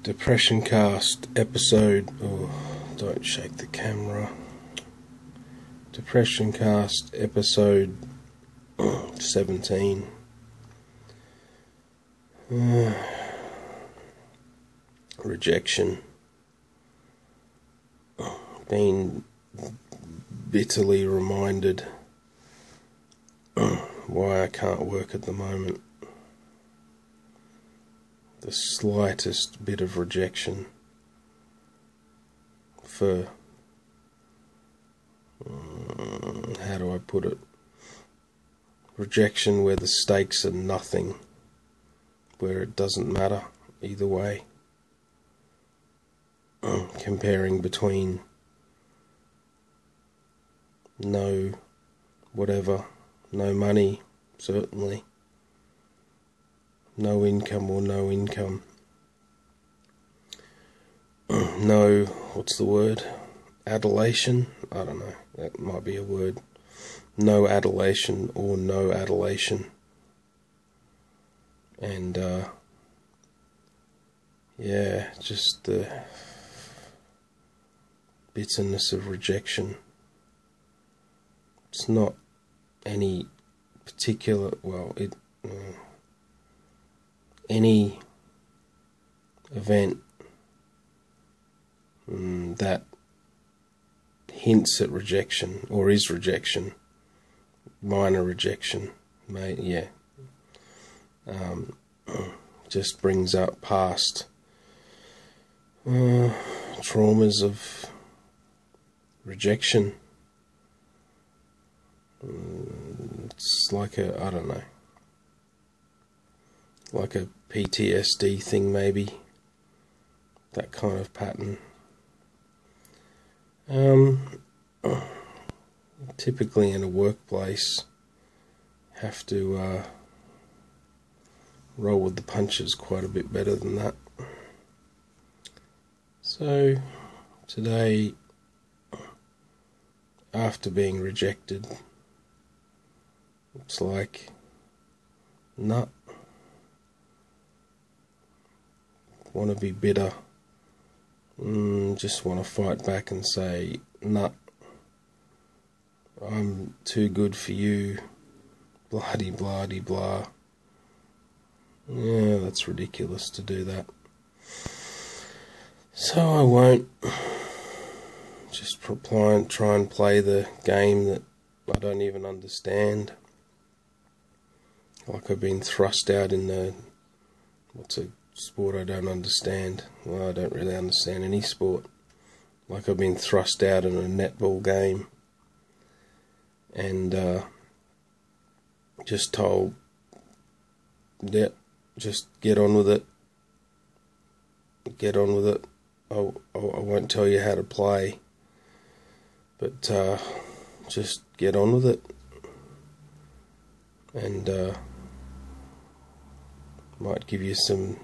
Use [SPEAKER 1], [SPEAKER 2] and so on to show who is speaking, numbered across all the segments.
[SPEAKER 1] Depression Cast episode, don't shake the camera. Depression Cast episode 17. Rejection. Been bitterly reminded why I can't work at the moment. The slightest bit of rejection for, how do I put it? Rejection where the stakes are nothing, where it doesn't matter either way. Comparing between no whatever, no money, certainly. No income or no income. No, what's the word? Adulation? I don't know. That might be a word. No adulation or no adulation. And, just the bitterness of rejection. It's not any particular, any event that hints at rejection or is rejection, minor rejection, just brings up past traumas of rejection. It's like like a PTSD thing, maybe, that kind of pattern. Typically in a workplace, have to roll with the punches quite a bit better than that. So today, after being rejected, it's like, nah. Want to be bitter, just want to fight back and say, nah, I'm too good for you, blah-de blah-de blah. Yeah, that's ridiculous to do that. So I won't. Just try and play the game that I don't even understand. Like I've been thrust out in the, what's a sport I don't understand. Well, I don't really understand any sport. Like I've been thrust out in a netball game and just told, just get on with it. Get on with it. I won't tell you how to play, but just get on with it. And might give you some,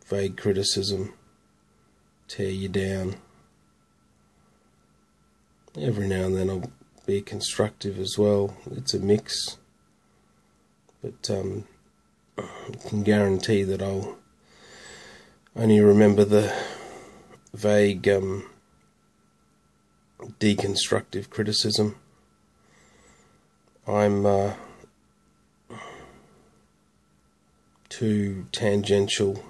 [SPEAKER 1] vague criticism, tear you down. Every now and then I'll be constructive as well. It's a mix, but I can guarantee that I'll only remember the vague deconstructive criticism. I'm too tangential,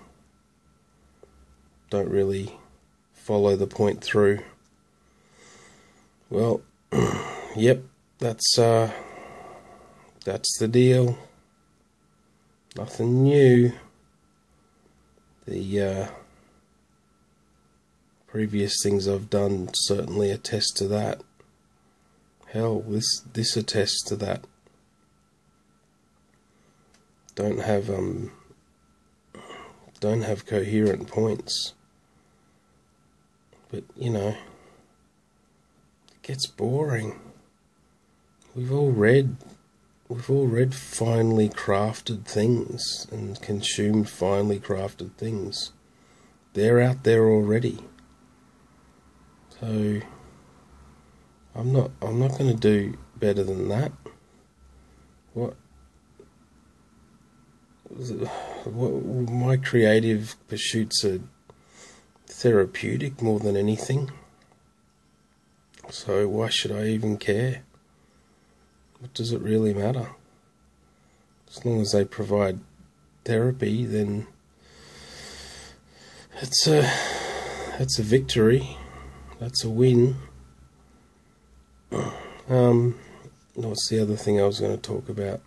[SPEAKER 1] don't really follow the point through. Well, yep, that's the deal. Nothing new. The previous things I've done certainly attest to that. Hell, this attests to that. Don't have coherent points, but it gets boring. We've all read finely crafted things and consumed finely crafted things. They're out there already. So I'm not going to do better than that. What my creative pursuits are therapeutic more than anything. So why should I even care? What does it really matter? As long as they provide therapy, then that's a victory. That's a win. What's the other thing I was going to talk about?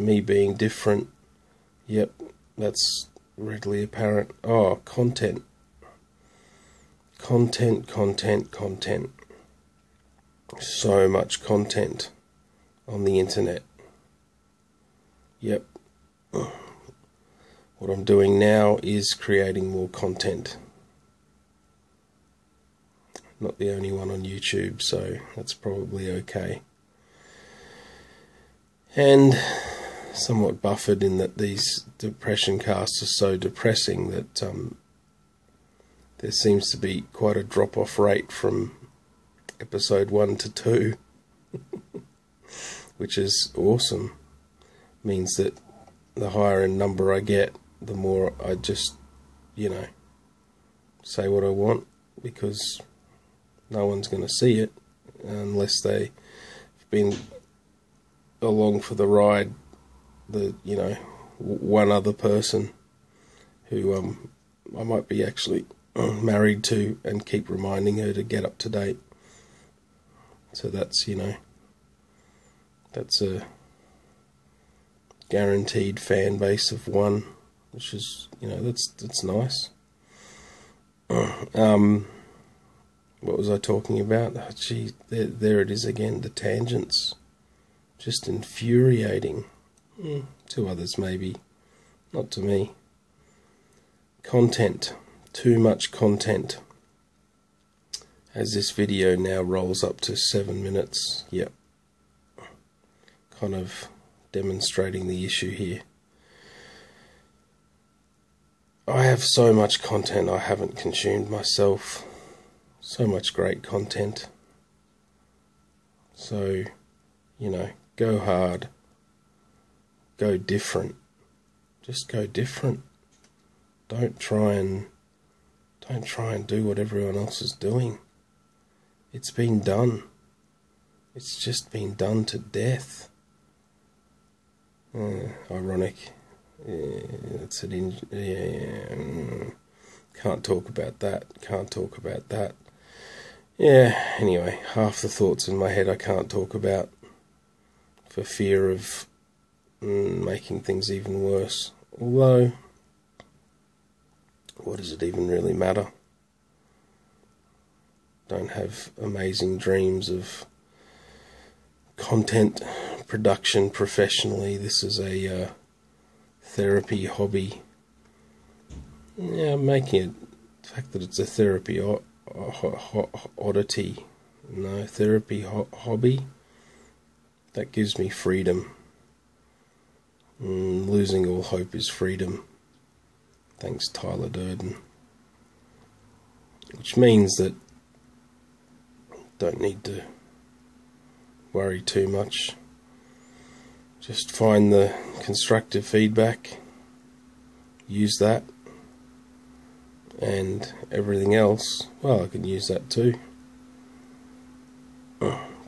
[SPEAKER 1] Me being different. Yep, that's readily apparent. Oh, content. Content. So much content on the internet. Yep. What I'm doing now is creating more content. Not the only one on YouTube, so that's probably okay. And somewhat buffered in that these depression casts are so depressing that there seems to be quite a drop-off rate from episode 1 to 2, which is awesome. Means that the higher end number I get, the more I just, say what I want, because no one's going to see it unless they've been along for the ride, one other person who I might be actually married to and keep reminding her to get up to date. So that's, that's a guaranteed fan base of one, which is, that's nice. What was I talking about? Oh, gee, there it is again, the tangents. Just infuriating. To others maybe, not to me. Content. Too much content. As this video now rolls up to 7 minutes. Yep. Kind of demonstrating the issue here. I have so much content I haven't consumed myself. So much great content. So, go hard. Go different. Just go different. Don't try and do what everyone else is doing. It's been done. It's just been done to death. Ironic. Can't talk about that. Yeah, anyway, half the thoughts in my head I can't talk about for fear of making things even worse. Although, what does it even really matter? Don't have amazing dreams of content production professionally. This is a therapy hobby. Yeah, I'm making it, the fact that it's a therapy oddity. No, therapy hobby. That gives me freedom. Losing all hope is freedom. Thanks, Tyler Durden. Which means that don't need to worry too much. Just find the constructive feedback, use that, and everything else, well, I can use that too.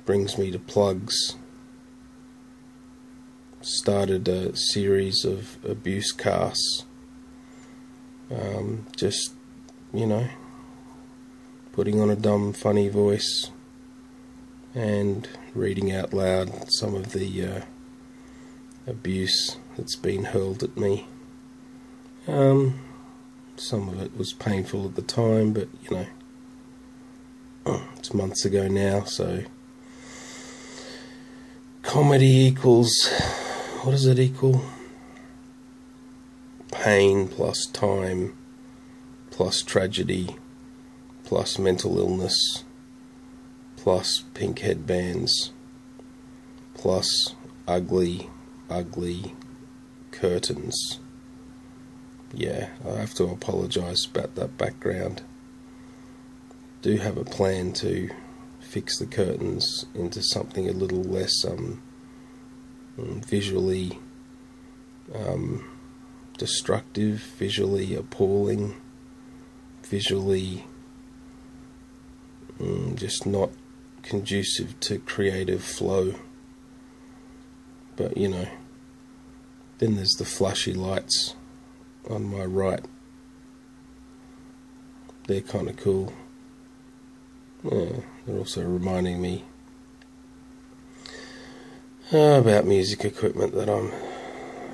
[SPEAKER 1] Brings me to plugs. Started a series of abuse casts. Just, putting on a dumb, funny voice and reading out loud some of the abuse that's been hurled at me. Some of it was painful at the time, but it's months ago now, so comedy equals, what does it equal? Pain plus time plus tragedy plus mental illness plus pink headbands plus ugly curtains. Yeah, I have to apologise about that background. Do have a plan to fix the curtains into something a little less visually destructive, visually appalling, visually just not conducive to creative flow. But you know, then there's the flashy lights on my right. They're kind of cool. They're also reminding me about music equipment that I'm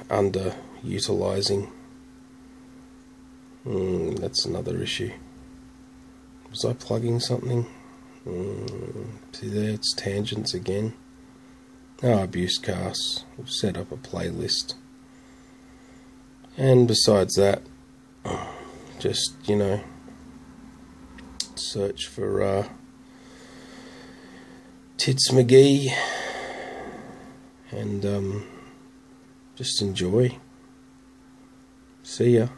[SPEAKER 1] underutilising. That's another issue. Was I plugging something? See there, it's tangents again. Abuse casts. We've set up a playlist. And besides that, just, you know, search for Tits McGee and just enjoy. See ya.